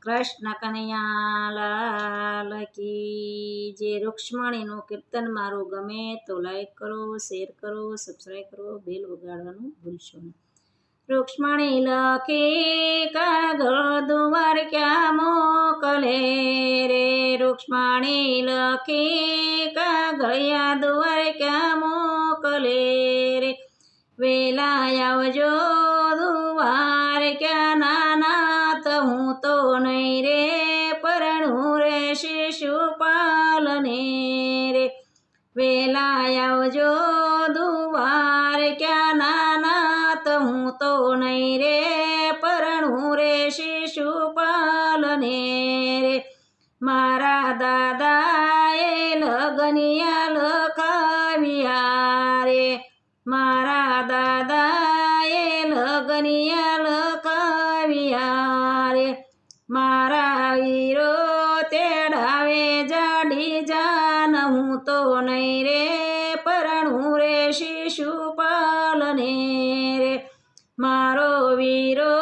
કૃષ્ણ કનૈયા લાલ કી જે રૂક્ષ્મણીનું કીર્તન મારું ગમે તો લાઈક કરો, શેર કરો, સબસ્ક્રાઈબ કરો, બેલ વગાડવાનું ભૂલશો નહીં. રૂક્ષ્મણી લખે કાગળ દુવાર ક્યાં મોકલે રે, રૂક્ષ્મણી લખે કાગળિયા દુવાર ક્યાં મોકલે રે, વેલા આવજો દુવાર ક્યાં નાના તો હું તો નહીં રે, પરણું રે શિશુપાલને રે, વેલા આવજો દુવાર ક્યાં નાના તો હું તો નહીં રે, પરણું રે શિશુપાલને રે, મારા દાદાએ લગનિયા લખાવ્યા રે, મારા દાદાએ લગનિયા લખાવ્યા રે, મારા વીરો તેડાવે જાડી જાન હું તો નહીં રે, પરણું રે શિશુપાલને રે, મારો વીરો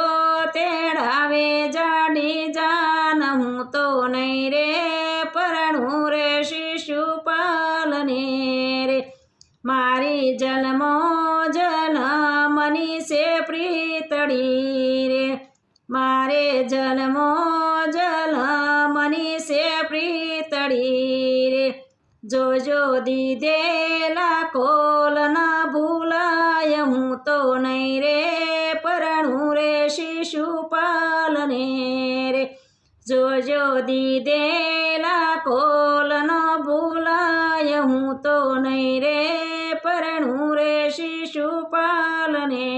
તેડાવે જાડી જાન હું તો નહીં રે, પરણું રે શિશુપાલને રે, મારી જન્મો જન્મની છે પ્રીતળી રે, મારે જન્મો જન્મની છે પ્રીતળી રે, જોજો દીધેલા કોલ ના ભૂલાય હું તો નહીં રે, પરણું રે શિશુપાલને રે, જોજો દીધેલા કોલ ન ભૂલાય હું તો નહીં રે, પરણું રે શિશુપાલને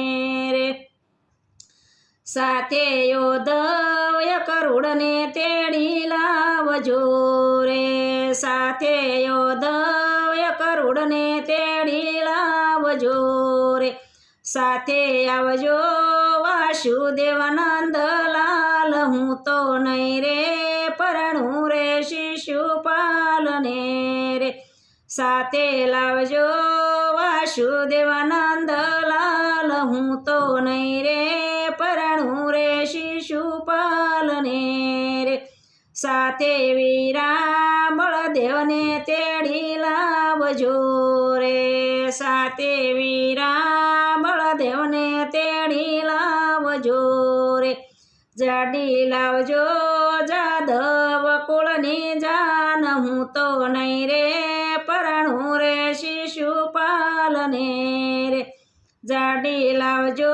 રે, સાથે યોદવ્ય કરુડને તેડી લાવજો રે, સાથે યોદવ્ય કરુડને તેડી લાવજો રે, સાથે આવજો વાસુદેવ નંદલાલ હું તો નહીં રે, પરણું રે શિશુપાલને રે, સાથે લાવજો વાસુદેવ નંદલાલ હું તો નહીં રે, પરણું રે શિશુપાલને રે, સાથે વીરા બળદેવને તેડી લાવજો રે, સાથે વીરા બળદેવને તેડી લાવજો રે, જાડી લાવજો જાદવ કુળની જાન હું તો નહીં રે, પરણું રે શિશુપાલને રે, જાડી લાવજો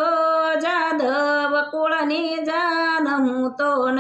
જાદવ કુળની જાન હું તો નહીં